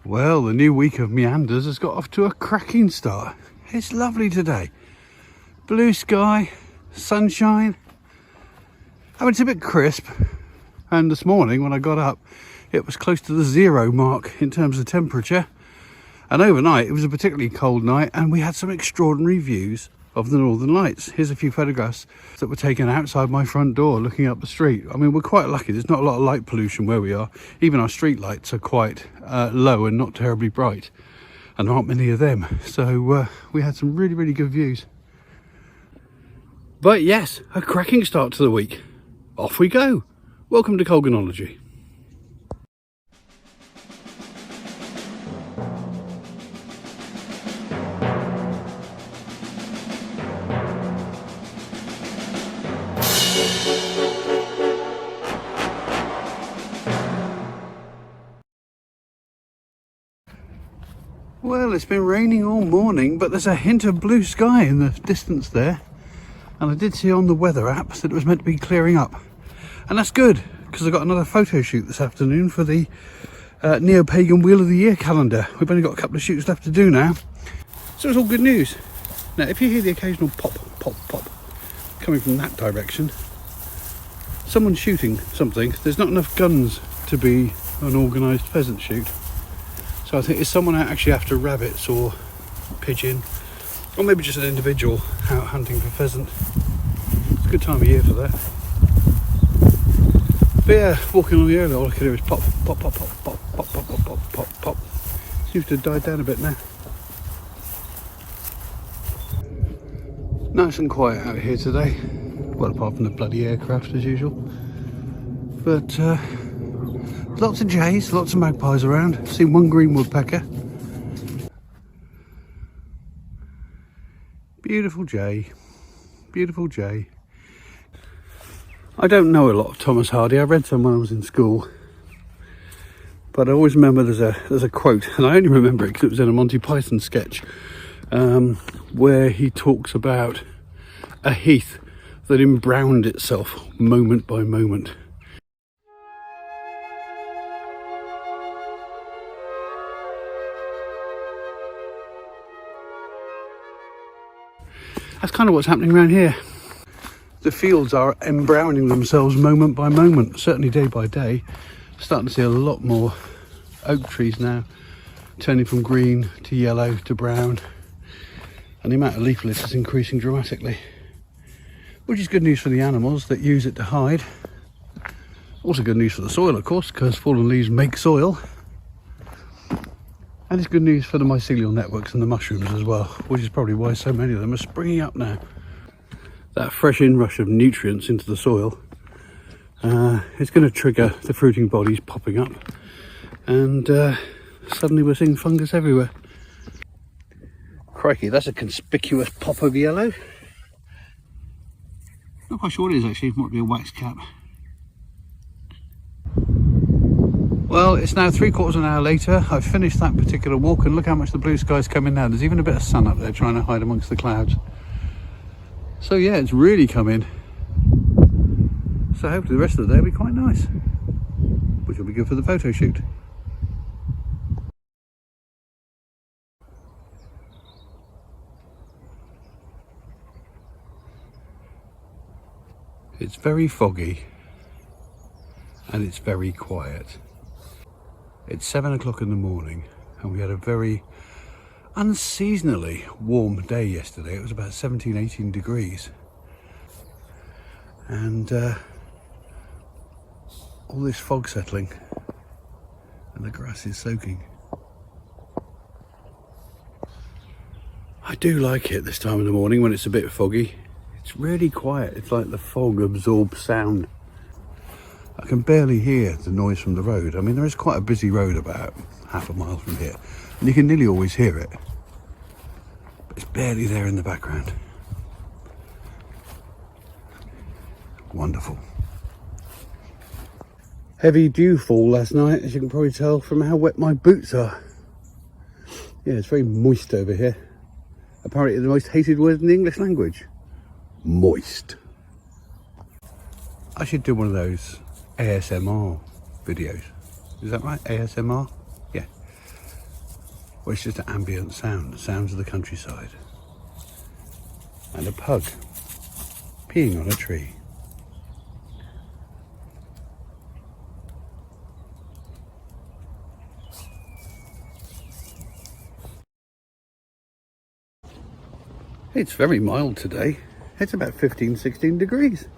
Well, the new week of meanders has got off to a cracking start. It's lovely today. Blue sky, sunshine. I mean, it's a bit crisp. And this morning when I got up, it was close to the 0 mark in terms of temperature. And overnight, it was a particularly cold night and we had some extraordinary views of the Northern Lights. Here's a few photographs that were taken outside my front door looking up the street. I mean, we're quite lucky. There's not a lot of light pollution where we are. Even our street lights are quite low and not terribly bright. And there aren't many of them. So we had some really, really good views. But yes, a cracking start to the week. Off we go. Welcome to Colganology. Well, it's been raining all morning, but there's a hint of blue sky in the distance there. And I did see on the weather app that it was meant to be clearing up. And that's good, because I've got another photo shoot this afternoon for the Neo-Pagan Wheel of the Year calendar. We've only got a couple of shoots left to do now. So it's all good news. Now, if you hear the occasional pop, pop, pop coming from that direction, someone's shooting something. There's not enough guns to be an organised pheasant shoot. So I think it's someone out actually after rabbits or pigeon, or maybe just an individual out hunting for pheasant. It's a good time of year for that. But yeah, walking along the area, all I can hear is pop, pop, pop, pop, pop, pop, pop, pop, pop, pop, pop. Seems to have died down a bit now. Nice and quiet out here today. Well, apart from the bloody aircraft as usual. But lots of jays, lots of magpies around. I've seen one green woodpecker. Beautiful jay, beautiful jay. I don't know a lot of Thomas Hardy. I read some when I was in school, but I always remember there's a quote, and I only remember it because it was in a Monty Python sketch, where he talks about a heath that embrowned itself moment by moment. That's kind of what's happening around here. The fields are embrowning themselves moment by moment, certainly day by day. Starting to see a lot more oak trees now, turning from green to yellow to brown. And the amount of leaf litter is increasing dramatically, which is good news for the animals that use it to hide. Also good news for the soil, of course, because fallen leaves make soil. And it's good news for the mycelial networks and the mushrooms as well, which is probably why so many of them are springing up now. That fresh inrush of nutrients into the soil is going to trigger the fruiting bodies popping up, and suddenly we're seeing fungus everywhere. Crikey, that's a conspicuous pop of yellow. Not quite sure what it is actually, it might be a wax cap. Well, it's now 3/4 of an hour later. I've finished that particular walk, and look how much the blue sky's coming now. There's even a bit of sun up there trying to hide amongst the clouds. So yeah, it's really come in. So hopefully the rest of the day will be quite nice, which will be good for the photo shoot. It's very foggy and it's very quiet. It's 7 o'clock in the morning and we had a very unseasonally warm day yesterday. It was about 17-18 degrees, and all this fog settling and the grass is soaking. I do like it this time of the morning when it's a bit foggy. It's really quiet. It's like the fog absorbs sound. I can barely hear the noise from the road. I mean, there is quite a busy road about half a mile from here, and you can nearly always hear it, but it's barely there in the background. Wonderful. Heavy dew fall last night, as you can probably tell from how wet my boots are. Yeah, it's very moist over here. Apparently the most hated word in the English language. Moist. I should do one of those ASMR videos. Is that right? ASMR? Yeah. or it's just an ambient sound, the sounds of the countryside. And a pug peeing on a tree. It's very mild today. It's about 15-16 degrees.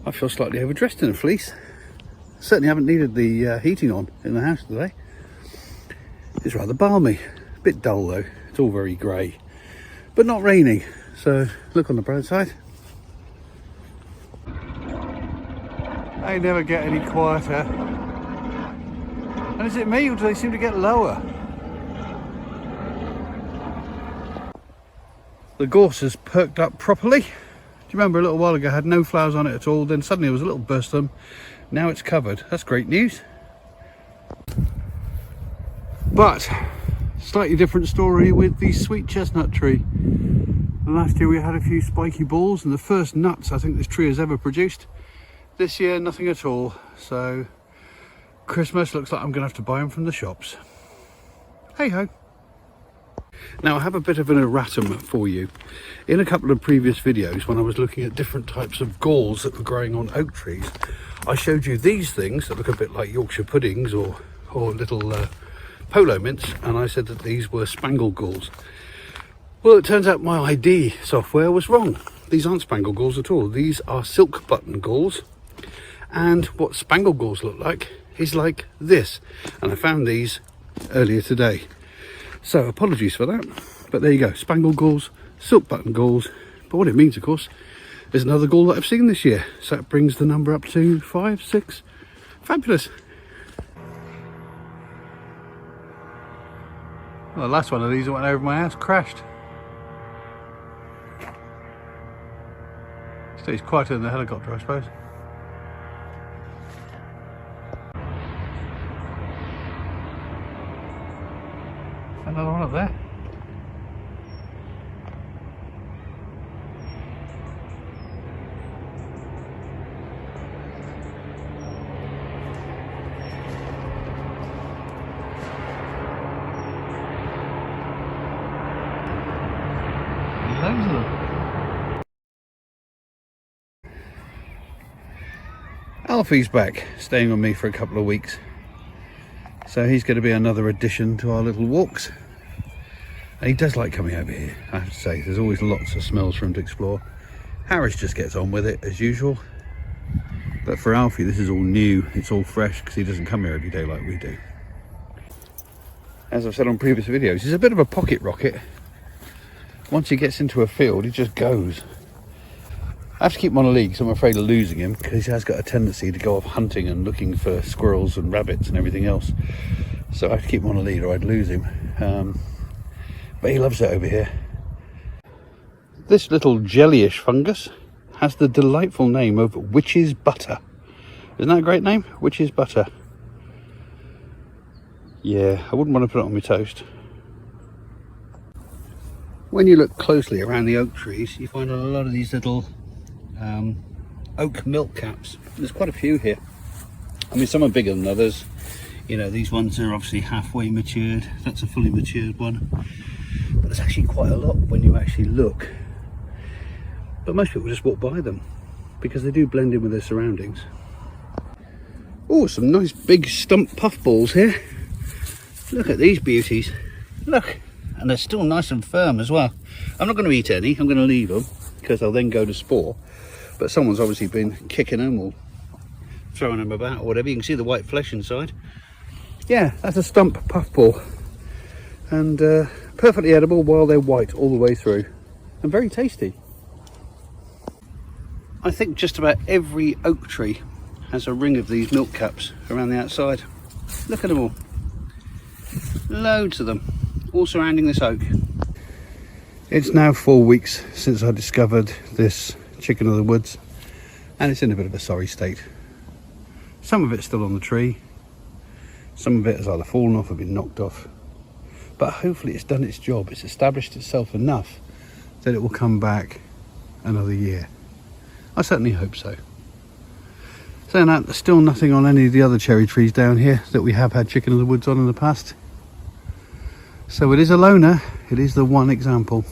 I feel slightly overdressed in a fleece. Certainly haven't needed the heating on in the house today. It's rather balmy. A bit dull though. It's all very grey. But not raining. So look on the bright side. They never get any quieter. And is it me or do they seem to get lower? The gorse has perked up properly. Do you remember a little while ago it had no flowers on it at all, then suddenly there was a little burst of them. Now it's covered. That's great news. But slightly different story with the sweet chestnut tree. Last year we had a few spiky balls and the first nuts I think this tree has ever produced. This year nothing at all, so Christmas looks like I'm gonna have to buy them from the shops. Hey ho. Now I have a bit of an erratum for you. In a couple of previous videos when I was looking at different types of galls that were growing on oak trees, I showed you these things that look a bit like Yorkshire puddings or little polo mints, and I said that these were spangle galls. Well, it turns out my ID software was wrong. These aren't spangle galls at all. These are silk button galls, and what spangle galls look like is like this, and I found these earlier today. So apologies for that, but there you go, spangle galls, silk button galls. But what it means, of course, is another gall that I've seen this year. So that brings the number up to 5, 6. Fabulous. Well, the last one of these that went over my house crashed. Stays quieter than the helicopter, I suppose. Another one up there. Loads of them. Alfie's back, staying with me for a couple of weeks. So he's going to be another addition to our little walks. And he does like coming over here, I have to say. There's always lots of smells for him to explore. Harris just gets on with it as usual. But for Alfie, this is all new, it's all fresh, because he doesn't come here every day like we do. As I've said on previous videos, he's a bit of a pocket rocket. Once he gets into a field, he just goes. I have to keep him on a lead because I'm afraid of losing him, because he has got a tendency to go off hunting and looking for squirrels and rabbits and everything else. So I have to keep him on a lead or I'd lose him. But he loves it over here. This little jellyish fungus has the delightful name of witch's butter. Isn't that a great name? Witch's butter. Yeah, I wouldn't want to put it on my toast. When you look closely around the oak trees, you find a lot of these little oak milk caps. There's quite a few here. I mean, some are bigger than others. You know, these ones are obviously halfway matured. That's a fully matured one. But there's actually quite a lot when you actually look. But most people just walk by them because they do blend in with their surroundings. Oh, some nice big stump puffballs here. Look at these beauties. Look, and they're still nice and firm as well. I'm not going to eat any, I'm going to leave them because they'll then go to spore. But someone's obviously been kicking them or throwing them about or whatever. You can see the white flesh inside. Yeah, that's a stump puffball. And perfectly edible while they're white all the way through. And very tasty. I think just about every oak tree has a ring of these milk caps around the outside. Look at them all. Loads of them, all surrounding this oak. It's now 4 weeks since I discovered this chicken of the woods, and it's in a bit of a sorry state. Some of it's still on the tree, some of it has either fallen off or been knocked off, but hopefully it's done its job. It's established itself enough that it will come back another year. I certainly hope so. Saying that, there's still nothing on any of the other cherry trees down here that we have had chicken of the woods on in the past. So it is a loner, it is the one example.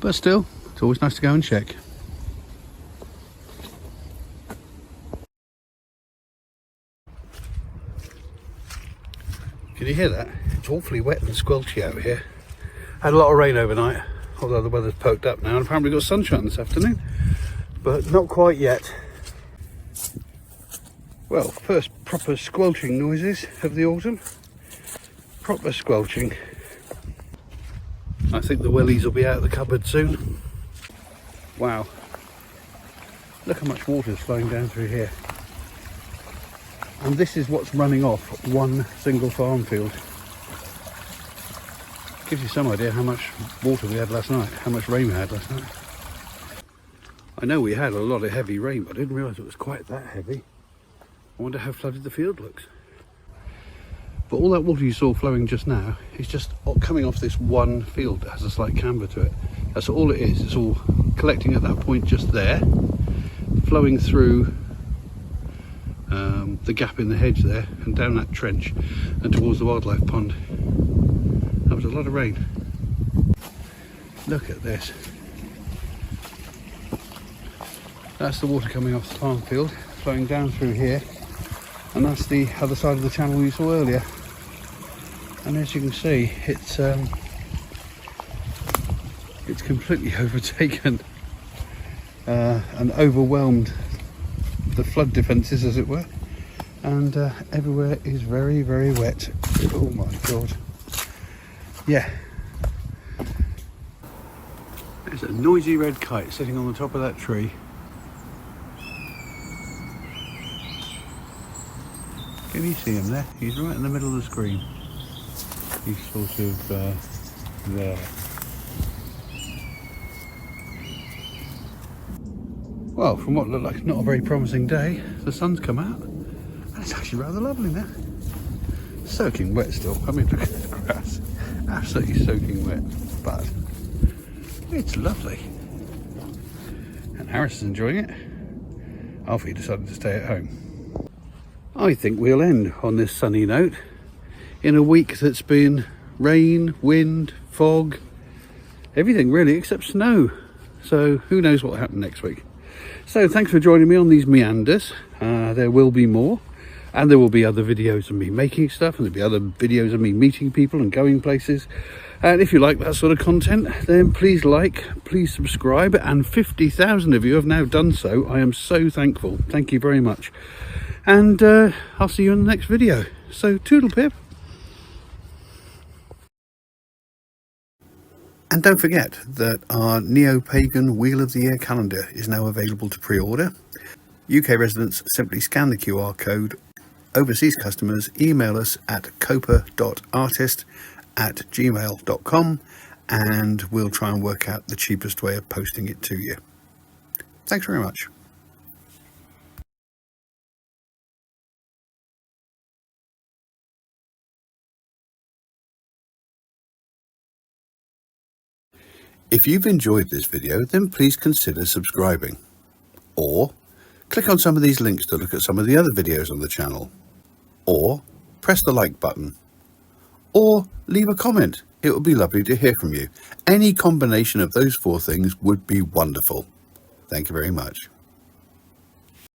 But still, it's always nice to go and check. Can you hear that? It's awfully wet and squelchy out here. Had a lot of rain overnight, although the weather's poked up now, and apparently got sunshine this afternoon, but not quite yet. Well, first proper squelching noises of the autumn. Proper squelching. I think the wellies will be out of the cupboard soon. Wow. Look how much water is flowing down through here. And this is what's running off one single farm field. Gives you some idea how much water we had last night, how much rain we had last night. I know we had a lot of heavy rain, but I didn't realise it was quite that heavy. I wonder how flooded the field looks. But all that water you saw flowing just now is just coming off this one field that has a slight camber to it. That's all it is. It's all collecting at that point just there, flowing through the gap in the hedge there and down that trench and towards the wildlife pond. That was a lot of rain. Look at this. That's the water coming off the farm field, flowing down through here, and that's the other side of the channel you saw earlier. And as you can see, it's completely overtaken and overwhelmed the flood defences, as it were, and everywhere is very, very wet. Oh my god. Yeah. There's a noisy red kite sitting on the top of that tree. Can you see him there? He's right in the middle of the screen. He's sort of there. Well, from what looked like not a very promising day, the sun's come out and it's actually rather lovely now. Soaking wet still. I mean, look at the grass. Absolutely soaking wet, but it's lovely. And Harris is enjoying it. Alfie decided to stay at home. I think we'll end on this sunny note in a week that's been rain, wind, fog, everything really except snow. So who knows what will happen next week. So thanks for joining me on these meanders. There will be more, and there will be other videos of me making stuff, and there'll be other videos of me meeting people and going places. And if you like that sort of content, then please like, please subscribe, and 50,000 of you have now done so. I am so thankful. Thank you very much. And I'll see you in the next video. So toodle pip. And don't forget that our Neo-Pagan Wheel of the Year calendar is now available to pre-order. UK residents simply scan the QR code. Overseas customers email us at copa.artist@gmail.com and we'll try and work out the cheapest way of posting it to you. Thanks very much. If you've enjoyed this video, then please consider subscribing. Or click on some of these links to look at some of the other videos on the channel. Or press the like button. Or leave a comment. It would be lovely to hear from you. Any combination of those four things would be wonderful. Thank you very much.